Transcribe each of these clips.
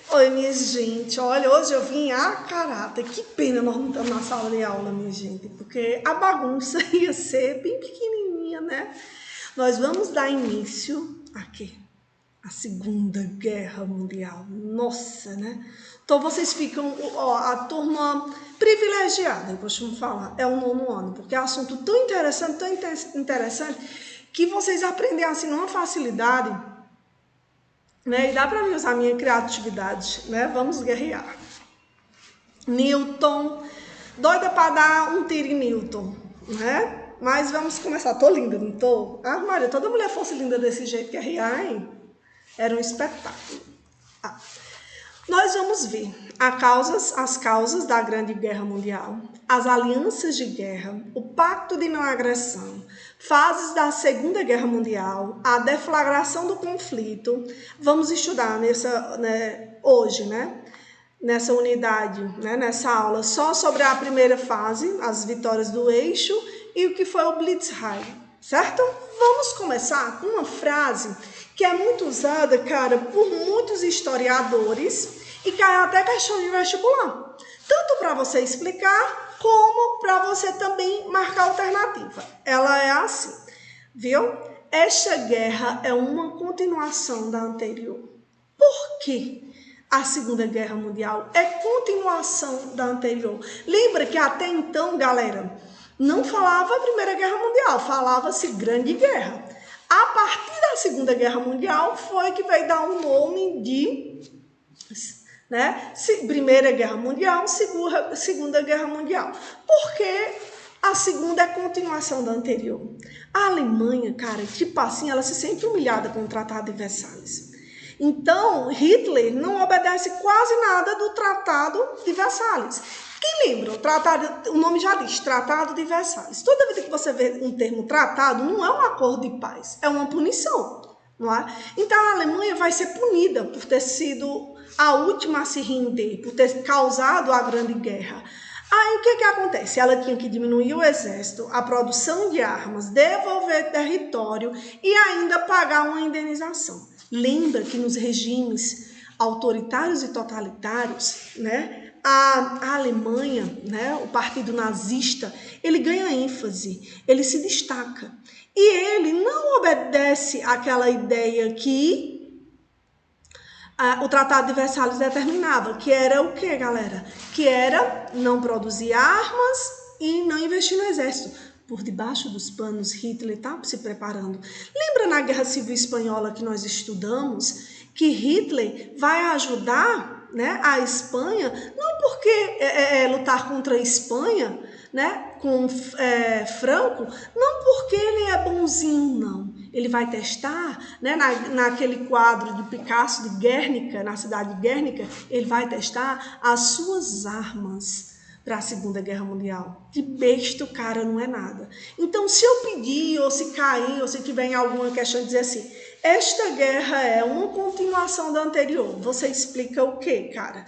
Oi, minha gente. Olha, hoje eu vim a caráter. Que pena nós não estamos na sala de aula, minha gente, porque a bagunça ia ser bem pequenininha, né? Nós vamos dar início aqui à Segunda Guerra Mundial. Nossa, né? Então vocês ficam, ó, a turma privilegiada, eu costumo falar, é o 9º ano, porque é um assunto tão interessante, que vocês aprendem assim numa facilidade, né? E dá para mim usar a minha criatividade, né? Vamos guerrear. Newton, doida para dar um tiro em Newton, né? Mas vamos começar. Tô linda, não tô? Ah, Maria, toda mulher fosse linda desse jeito, guerrear, hein? Era um espetáculo. Ah. Nós vamos ver as causas da Grande Guerra Mundial, as alianças de guerra, o Pacto de Não Agressão, fases da Segunda Guerra Mundial, a deflagração do conflito. Vamos estudar hoje, né? Nessa unidade, né? Nessa aula, só sobre a primeira fase, as vitórias do eixo e o que foi o Blitzkrieg, certo? Vamos começar com uma frase que é muito usada, cara, por muitos historiadores e cai até questão de vestibular. Tanto para você explicar, como para você também marcar alternativa. Ela é assim, viu? Esta guerra é uma continuação da anterior. Por quê? A Segunda Guerra Mundial é continuação da anterior. Lembra que até então, galera, não falava Primeira Guerra Mundial, falava-se Grande Guerra. A partir da Segunda Guerra Mundial foi que veio dar um nome de, né, Primeira Guerra Mundial, Segunda Guerra Mundial. Porque a segunda é continuação da anterior. A Alemanha, cara, tipo assim, ela se sente humilhada com o Tratado de Versalhes. Então, Hitler não obedece quase nada do Tratado de Versalhes. Quem lembra? O nome já diz, Tratado de Versalhes. Toda vez que você vê um termo tratado, não é um acordo de paz, é uma punição, não é? Então, a Alemanha vai ser punida por ter sido a última a se render, por ter causado a Grande Guerra. Aí, o que acontece? Ela tinha que diminuir o exército, a produção de armas, devolver território e ainda pagar uma indenização. Lembra que nos regimes autoritários e totalitários, né, a Alemanha, né, o partido nazista, ele ganha ênfase, ele se destaca. E ele não obedece àquela ideia que o Tratado de Versalhes determinava, que era o quê, galera? Que era não produzir armas e não investir no exército. Por debaixo dos panos, Hitler está se preparando. Lembra na Guerra Civil Espanhola que nós estudamos que Hitler vai ajudar, né, a Espanha, não porque lutar contra a Espanha, né, com Franco, não porque ele é bonzinho, não. Ele vai testar, né, naquele quadro de Picasso de Guernica, na cidade de Guernica, ele vai testar as suas armas para a Segunda Guerra Mundial. De besta o cara não é nada. Então, se eu pedir, ou se cair, ou se tiver alguma questão de dizer assim, esta guerra é uma continuação da anterior, você explica o quê, cara?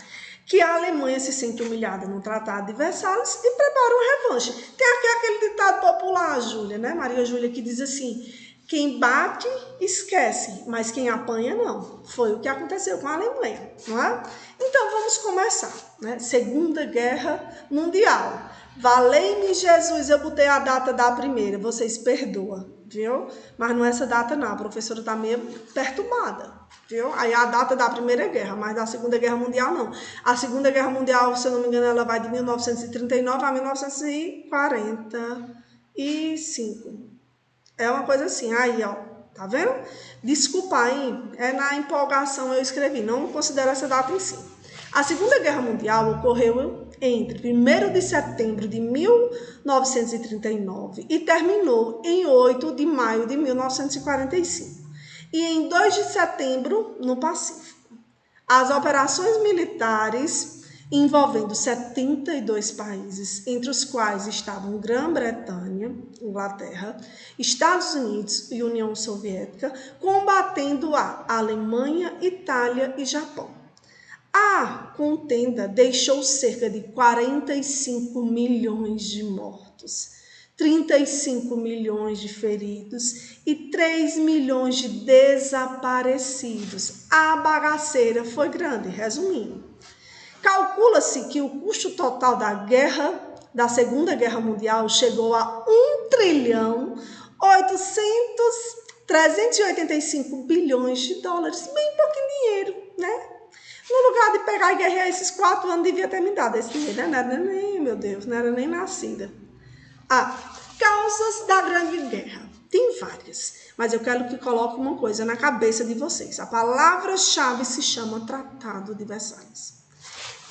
Que a Alemanha se sente humilhada no Tratado de Versalhes e prepara uma revanche. Tem aqui aquele ditado popular, Júlia, né? Maria Júlia, que diz assim, quem bate, esquece, mas quem apanha, não. Foi o que aconteceu com a Alemanha, não é? Então, vamos começar, né? Segunda Guerra Mundial. Valei-me Jesus, eu botei a data da primeira, vocês perdoam, viu? Mas não é essa data não, a professora tá meio perturbada, viu? Aí a data da Primeira Guerra, mas da Segunda Guerra Mundial não. A Segunda Guerra Mundial, se eu não me engano, ela vai de 1939 a 1945. É uma coisa assim, aí, ó, tá vendo? Desculpa aí, na empolgação eu escrevi, não considero essa data em si. A Segunda Guerra Mundial ocorreu entre 1º de setembro de 1939 e terminou em 8 de maio de 1945 e em 2 de setembro no Pacífico. As operações militares envolvendo 72 países, entre os quais estavam Grã-Bretanha, Inglaterra, Estados Unidos e União Soviética, combatendo a Alemanha, Itália e Japão. A contenda deixou cerca de 45 milhões de mortos, 35 milhões de feridos e 3 milhões de desaparecidos. A bagaceira foi grande, resumindo. Calcula-se que o custo total da Segunda Guerra Mundial chegou a 385 bilhões de dólares. Bem pouquinho dinheiro, né? No lugar de pegar e guerrear esses 4 anos, devia ter me dado esse dinheiro, né? Não era nem, meu Deus, não era nem nascida. Causas da Grande Guerra. Tem várias, mas eu quero que coloque uma coisa na cabeça de vocês. A palavra-chave se chama Tratado de Versalhes.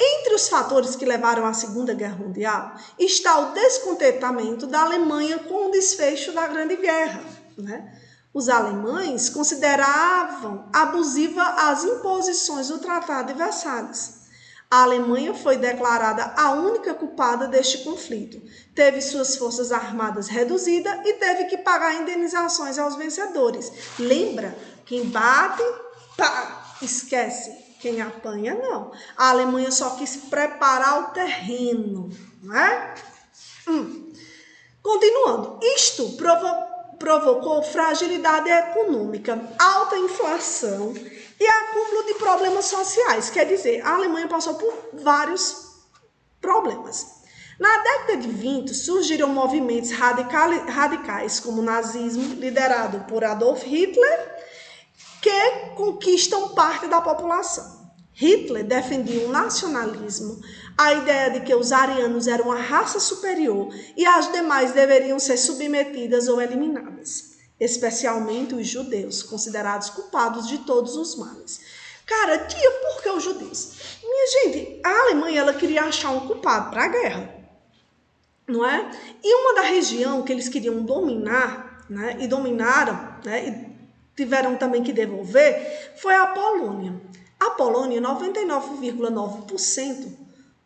Entre os fatores que levaram à Segunda Guerra Mundial está o descontentamento da Alemanha com o desfecho da Grande Guerra, né? Os alemães consideravam abusiva as imposições do Tratado de Versalhes. A Alemanha foi declarada a única culpada deste conflito. Teve suas forças armadas reduzidas e teve que pagar indenizações aos vencedores. Lembra? Quem bate, pá, esquece. Quem apanha, não. A Alemanha só quis preparar o terreno, não é? Continuando. Isto provocou fragilidade econômica, alta inflação e acúmulo de problemas sociais. Quer dizer, a Alemanha passou por vários problemas. Na década de 20, surgiram movimentos radicais como o nazismo, liderado por Adolf Hitler, que conquistam parte da população. Hitler defendia o nacionalismo, a ideia de que os arianos eram uma raça superior e as demais deveriam ser submetidas ou eliminadas, especialmente os judeus, considerados culpados de todos os males. Cara, por que os judeus? Minha gente, a Alemanha ela queria achar um culpado para a guerra, não é? E uma da região que eles queriam dominar, né, e dominaram, né, e tiveram também que devolver, foi a Polônia. A Polônia, 99,9%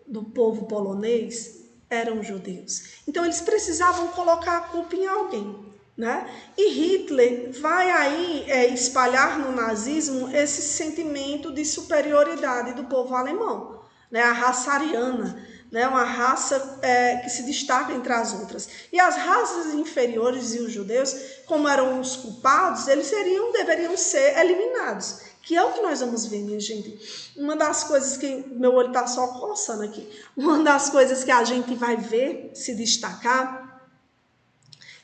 do povo polonês eram judeus. Então, eles precisavam colocar a culpa em alguém, né? E Hitler vai aí espalhar no nazismo esse sentimento de superioridade do povo alemão, né? A raça ariana, né? Uma raça que se destaca entre as outras. E as raças inferiores e os judeus, como eram os culpados, eles deveriam ser eliminados. Que é o que nós vamos ver, minha gente. Uma das coisas que... Meu olho está só coçando aqui. Uma das coisas que a gente vai ver se destacar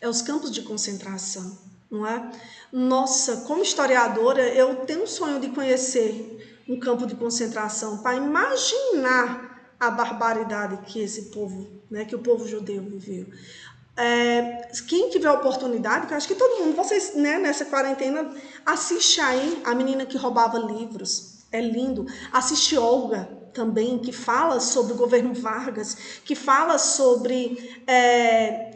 é os campos de concentração, não é? Nossa, como historiadora, eu tenho um sonho de conhecer um campo de concentração para imaginar a barbaridade que esse povo, né, que o povo judeu viveu. Quem tiver oportunidade, que eu acho que todo mundo, vocês, né, nessa quarentena, assiste aí A Menina que Roubava Livros, é lindo. Assiste Olga também, que fala sobre o governo Vargas, que fala sobre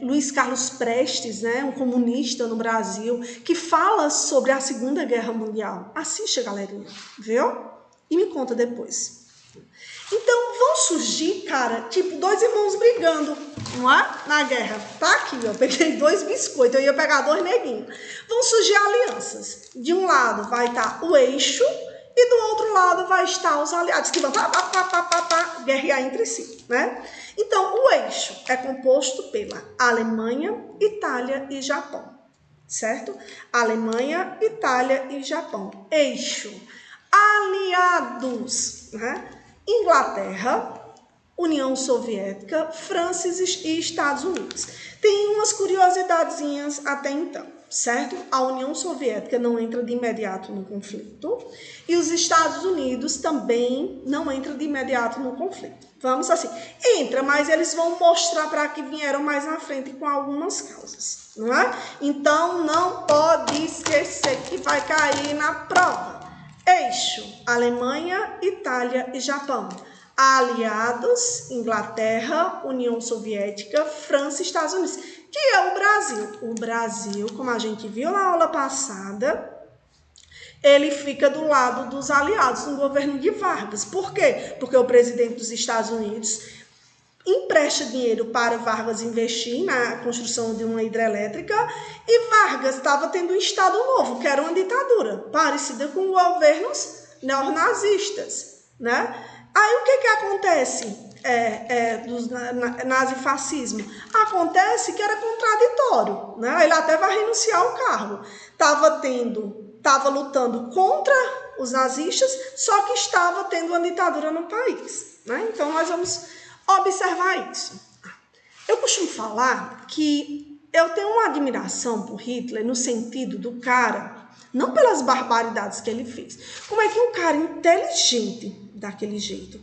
Luiz Carlos Prestes, né, um comunista no Brasil, que fala sobre a Segunda Guerra Mundial. Assiste, galerinha, viu? E me conta depois. Então, vão surgir, cara, tipo, 2 irmãos brigando, não é? Na guerra. Tá aqui, ó, peguei 2 biscoitos, eu ia pegar 2 neguinhos. Vão surgir alianças. De um lado vai estar o eixo e do outro lado vai estar os aliados, que vão guerrear entre si, né? Então, o eixo é composto pela Alemanha, Itália e Japão, certo? Alemanha, Itália e Japão. Eixo. Aliados, né? Inglaterra, União Soviética, França e Estados Unidos. Tem umas curiosidadezinhas até então, certo? A União Soviética não entra de imediato no conflito e os Estados Unidos também não entram de imediato no conflito. Vamos assim, entra, mas eles vão mostrar para que vieram mais na frente com algumas causas, não é? Então, não pode esquecer que vai cair na prova. Eixo, Alemanha, Itália e Japão. Aliados, Inglaterra, União Soviética, França e Estados Unidos. Que é o Brasil. O Brasil, como a gente viu na aula passada, ele fica do lado dos aliados no governo de Vargas. Por quê? Porque o presidente dos Estados Unidos empresta dinheiro para Vargas investir na construção de uma hidrelétrica e Vargas estava tendo um Estado novo, que era uma ditadura, parecida com governos neonazistas, né? Aí o que acontece? do nazifascismo. Acontece que era contraditório, né? Ele até vai renunciar ao cargo. Estava lutando contra os nazistas, só que estava tendo uma ditadura no país, né? Então, nós vamos observar isso. Eu costumo falar que eu tenho uma admiração por Hitler no sentido do cara, não pelas barbaridades que ele fez, como é que um cara inteligente daquele jeito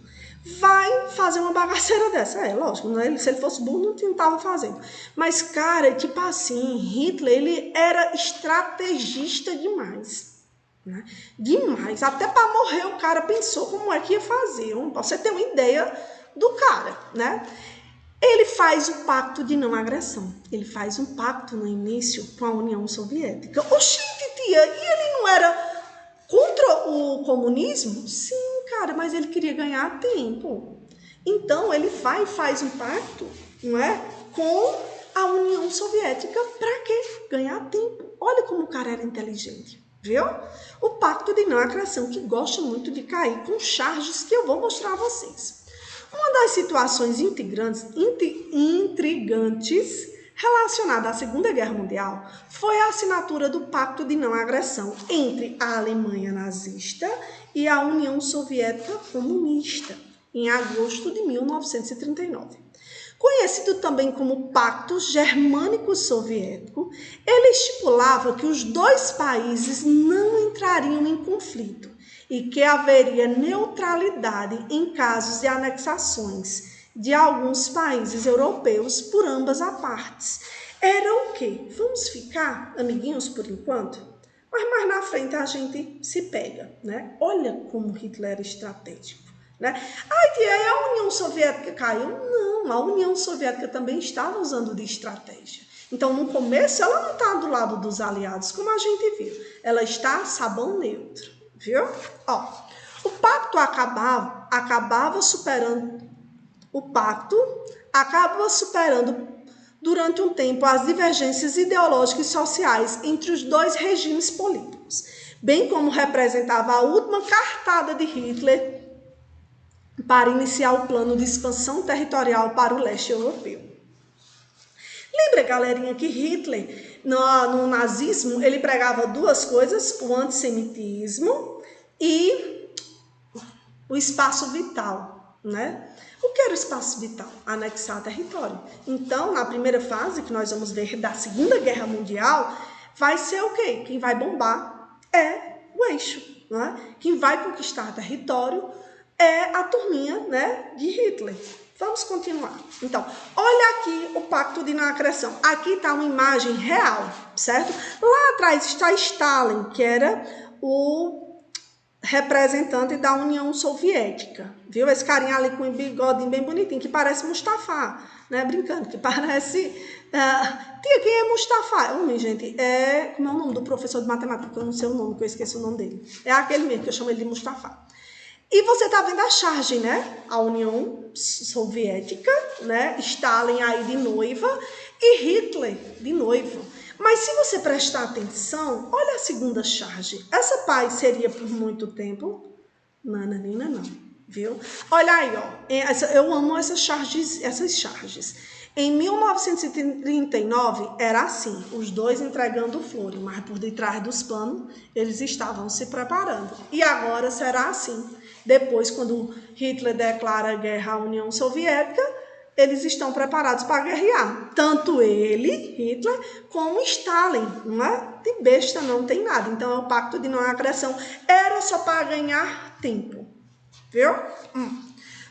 vai fazer uma bagaceira dessa? Lógico, né? Se ele fosse burro, não estava fazendo. Mas, cara, tipo assim, Hitler, ele era estrategista demais. Né? Demais. Até para morrer, o cara pensou como é que ia fazer. Pra você ter uma ideia do cara, né? Ele faz o pacto de não agressão. Ele faz um pacto no início com a União Soviética. Oxente, tia, e ele não era contra o comunismo? Sim, cara, mas ele queria ganhar tempo. Então, ele vai e faz um pacto, não é, com a União Soviética. Para quê? Ganhar tempo. Olha como o cara era inteligente, viu? O pacto de não agressão, que gosta muito de cair com charges que eu vou mostrar a vocês. Uma das situações intrigantes relacionada à Segunda Guerra Mundial foi a assinatura do Pacto de Não Agressão entre a Alemanha nazista e a União Soviética Comunista, em agosto de 1939. Conhecido também como Pacto Germânico-Soviético, ele estipulava que os dois países não entrariam em conflito e que haveria neutralidade em casos de anexações de alguns países europeus por ambas as partes. Era o quê? Vamos ficar amiguinhos por enquanto? Mas mais na frente a gente se pega, né? Olha como Hitler era estratégico, né? E aí a União Soviética caiu? Não, a União Soviética também estava usando de estratégia. Então, no começo, ela não está do lado dos aliados, como a gente viu. Ela está sabão neutro. Viu? O pacto acaba superando durante um tempo as divergências ideológicas e sociais entre os dois regimes políticos, bem como representava a última cartada de Hitler para iniciar o plano de expansão territorial para o leste europeu. Lembra, galerinha, que Hitler, no nazismo, ele pregava duas coisas, o antissemitismo e o espaço vital, né? O que era o espaço vital? Anexar território. Então, na primeira fase, que nós vamos ver da Segunda Guerra Mundial, vai ser o quê? Quem vai bombar é o eixo, né? Quem vai conquistar território é a turminha, né, de Hitler. Vamos continuar. Então, olha aqui o Pacto de Não Agressão. Aqui está uma imagem real, certo? Lá atrás está Stalin, que era o representante da União Soviética. Viu? Esse carinha ali com um bigodinho bem bonitinho, que parece Mustafa, né? Brincando, que parece... Tia, quem é Mustafa? Gente, como é o nome do professor de matemática? Eu não sei o nome, que eu esqueci o nome dele. É aquele mesmo, que eu chamo ele de Mustafa. E você está vendo a charge, né? A União Soviética, né? Stalin aí de noiva e Hitler de noivo. Mas se você prestar atenção, olha a segunda charge. Essa paz seria por muito tempo? Nananina, não, viu? Olha aí, ó. Eu amo essas charges. Em 1939, era assim, os dois entregando flores, mas por detrás dos panos, eles estavam se preparando. E agora será assim. Depois, quando Hitler declara guerra à União Soviética, eles estão preparados para guerrear. Tanto ele, Hitler, como Stalin. Não é de besta, não tem nada. Então, é o Pacto de Não Agressão. Era só para ganhar tempo. Viu?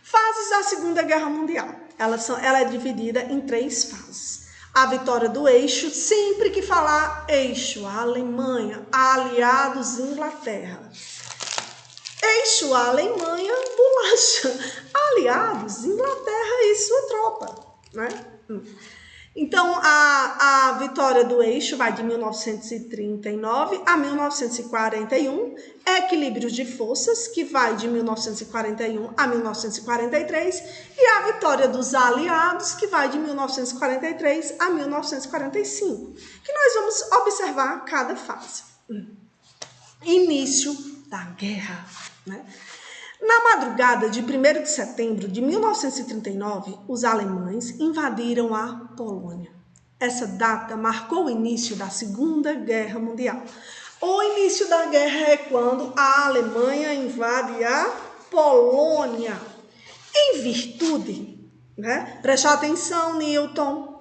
Fases da Segunda Guerra Mundial. Ela é dividida em 3 fases. A vitória do eixo, sempre que falar eixo, a Alemanha, aliados, Inglaterra. Eixo, a Alemanha, bolacha. Aliados, Inglaterra e sua tropa, né? Então, a vitória do eixo vai de 1939 a 1941, equilíbrio de forças, que vai de 1941 a 1943, e a vitória dos aliados, que vai de 1943 a 1945, que nós vamos observar cada fase. Início da guerra, né? Na madrugada de 1º de setembro de 1939, os alemães invadiram a Polônia. Essa data marcou o início da Segunda Guerra Mundial. O início da guerra é quando a Alemanha invade a Polônia. Em virtude, preste atenção, Newton,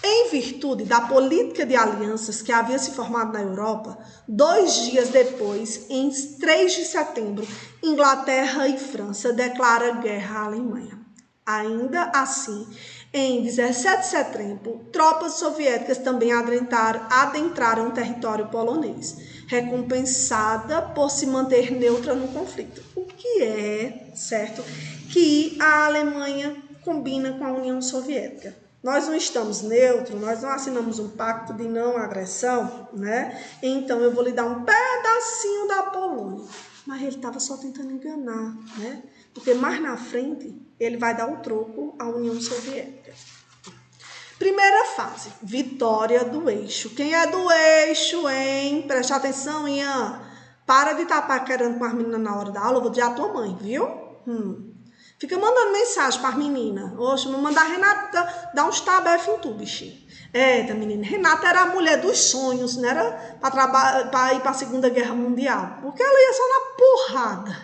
em virtude da política de alianças que havia se formado na Europa, 2 dias depois, em 3 de setembro, Inglaterra e França declaram guerra à Alemanha. Ainda assim, em 17 de setembro, tropas soviéticas também adentraram o território polonês, recompensada por se manter neutra no conflito. O que é certo que a Alemanha combina com a União Soviética. Nós não estamos neutros, nós não assinamos um pacto de não agressão, Então eu vou lhe dar um pedacinho da Polônia. Mas ele estava só tentando enganar, Porque mais na frente ele vai dar o troco à União Soviética. Primeira fase, vitória do eixo. Quem é do eixo, hein? Preste atenção, Ian. Para de estar paquerando com as meninas na hora da aula, eu vou dizer a tua mãe, viu? Fica mandando mensagem para as meninas. Oxe, não mandar a Renata dar uns tabefes em tu, bichinho. Eita, menina. Renata era a mulher dos sonhos, não era para ir para a Segunda Guerra Mundial. Porque ela ia só na porrada.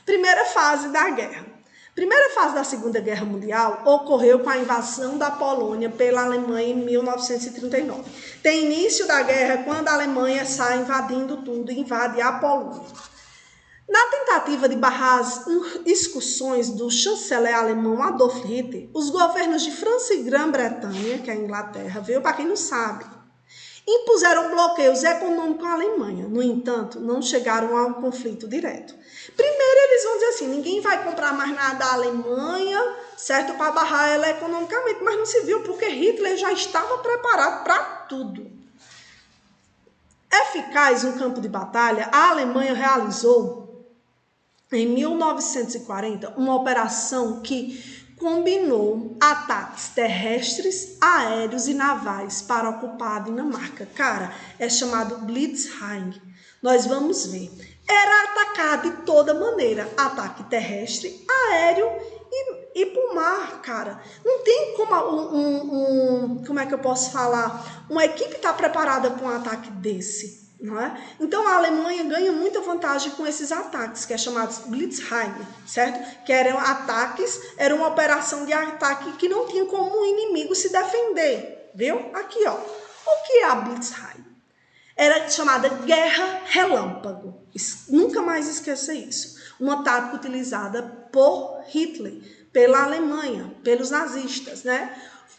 Primeira fase da guerra. Primeira fase da Segunda Guerra Mundial ocorreu com a invasão da Polônia pela Alemanha em 1939. Tem início da guerra quando a Alemanha sai invadindo tudo e invade a Polônia. Na tentativa de barrar as excursões do chanceler alemão Adolf Hitler, os governos de França e Grã-Bretanha, que é a Inglaterra, viu? Para quem não sabe, impuseram bloqueios econômicos à Alemanha. No entanto, não chegaram a um conflito direto. Primeiro, eles vão dizer assim, ninguém vai comprar mais nada da Alemanha, certo? Para barrar ela economicamente, mas não se viu, porque Hitler já estava preparado para tudo. Eficaz no campo de batalha, a Alemanha realizou em 1940, uma operação que combinou ataques terrestres, aéreos e navais para ocupar a Dinamarca. Cara, é chamado Blitzkrieg. Nós vamos ver. Era atacar de toda maneira. Ataque terrestre, aéreo e por mar, cara. Não tem como como é que eu posso falar? Uma equipe está preparada para um ataque desse. Não é? Então a Alemanha ganha muita vantagem com esses ataques, que é chamados Blitzkrieg, certo? Que eram ataques, era uma operação de ataque que não tinha como o inimigo se defender, viu? Aqui, ó. O que é a Blitzkrieg? Era chamada Guerra Relâmpago. Nunca mais esqueça isso. Uma tática utilizada por Hitler, pela Alemanha, pelos nazistas,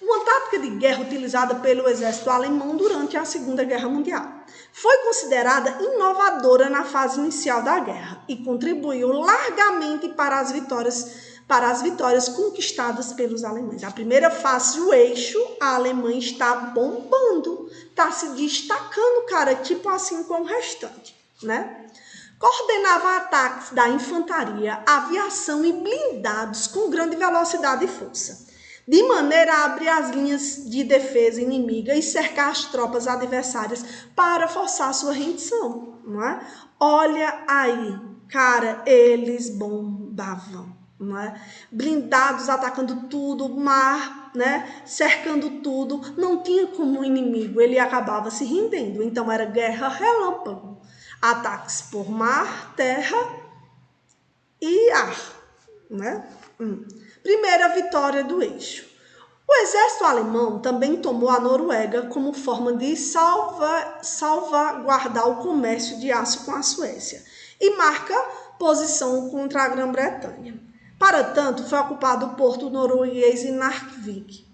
Uma tática de guerra utilizada pelo exército alemão durante a Segunda Guerra Mundial. Foi considerada inovadora na fase inicial da guerra e contribuiu largamente para as vitórias conquistadas pelos alemães. A primeira fase, o eixo, a Alemanha está bombando, está se destacando, cara, tipo assim com o restante, Coordenava ataques da infantaria, aviação e blindados com grande velocidade e força, de maneira a abrir as linhas de defesa inimiga e cercar as tropas adversárias para forçar sua rendição, Olha aí, cara, eles bombavam, Blindados atacando tudo, mar, cercando tudo, não tinha como o inimigo, ele acabava se rendendo, então era guerra relâmpago, ataques por mar, terra e ar, Primeira vitória do eixo. O exército alemão também tomou a Noruega como forma de salvaguardar o comércio de aço com a Suécia e marca posição contra a Grã-Bretanha. Para tanto, foi ocupado o porto norueguês de Narvik.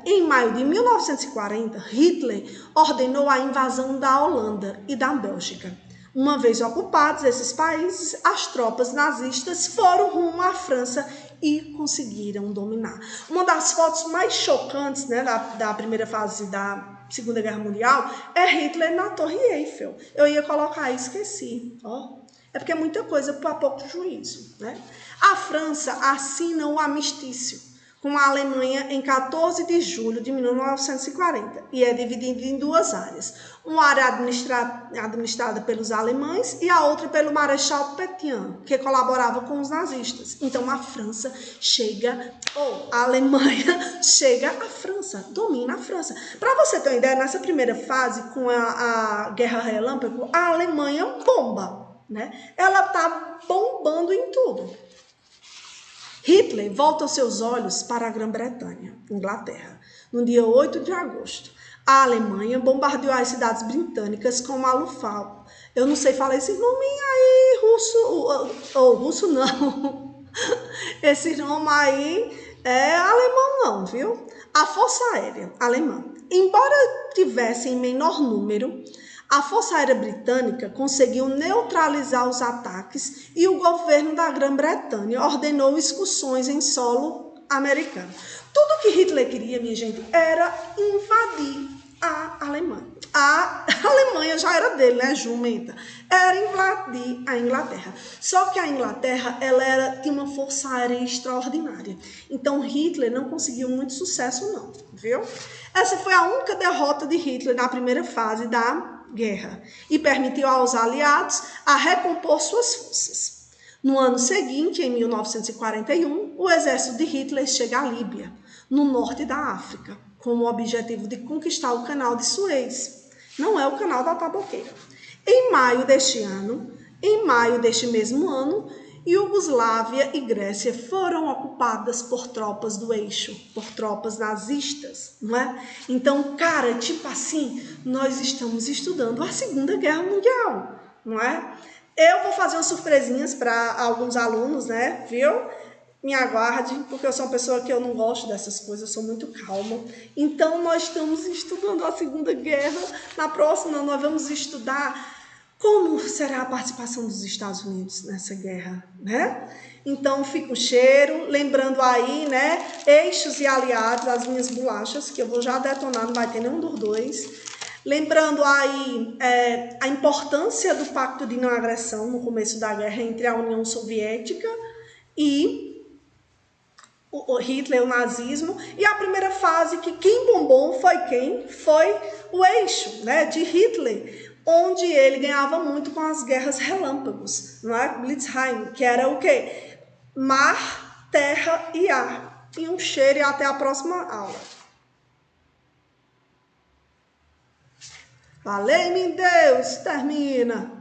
Em maio de 1940, Hitler ordenou a invasão da Holanda e da Bélgica. Uma vez ocupados esses países, as tropas nazistas foram rumo à França e conseguiram dominar. Uma das fotos mais chocantes da primeira fase da Segunda Guerra Mundial é Hitler na Torre Eiffel. Eu ia colocar e esqueci. É porque é muita coisa para pouco juízo. A França assina o armistício com a Alemanha em 14 de julho de 1940 e é dividida em duas áreas. Uma área administrada pelos alemães e a outra pelo Marechal Pétain, que colaborava com os nazistas. Então a França chega, a Alemanha chega à França, domina a França. Para você ter uma ideia, nessa primeira fase, com a Guerra Relâmpago, a Alemanha bomba, né? Ela tá bombando em tudo. Hitler volta os seus olhos para a Grã-Bretanha, Inglaterra, no dia 8 de agosto. A Alemanha bombardeou as cidades britânicas como a Luftwaffe. Eu não sei falar esse nome aí, russo não. Esse nome aí é alemão não, viu? A Força Aérea Alemã. Embora tivesse em menor número, a Força Aérea Britânica conseguiu neutralizar os ataques e o governo da Grã-Bretanha ordenou excursões em solo americano. Tudo que Hitler queria, minha gente, era invadir a Alemanha. A Alemanha já era dele, né, jumenta? Era invadir a Inglaterra. Só que a Inglaterra, tinha uma força aérea extraordinária. Então, Hitler não conseguiu muito sucesso, não, viu? Essa foi a única derrota de Hitler na primeira fase da guerra e permitiu aos aliados a recompor suas forças. No ano seguinte, em 1941, o exército de Hitler chega à Líbia, no norte da África, com o objetivo de conquistar o canal de Suez. Não é o canal da Taboqueira. Em maio deste mesmo ano, Iugoslávia e Grécia foram ocupadas por tropas do eixo, por tropas nazistas, não é? Então, cara, tipo assim, nós estamos estudando a Segunda Guerra Mundial, não é? Eu vou fazer umas surpresinhas para alguns alunos, né, viu? Me aguarde, porque eu sou uma pessoa que eu não gosto dessas coisas, eu sou muito calma. Então, nós estamos estudando a Segunda Guerra. Na próxima, nós vamos estudar como será a participação dos Estados Unidos nessa guerra, né? Então, fica o cheiro, lembrando aí, né, eixos e aliados, as minhas bolachas, que eu vou já detonar, não vai ter nenhum dos dois. Lembrando aí a importância do Pacto de Não Agressão no começo da guerra entre a União Soviética e o Hitler, o nazismo, e a primeira fase que quem bombou foi quem? Foi o eixo, né, de Hitler, onde ele ganhava muito com as guerras relâmpagos, não é? Blitzkrieg, que era o quê? Mar, terra e ar. E um cheiro e até a próxima aula. Valeu-me Deus, termina.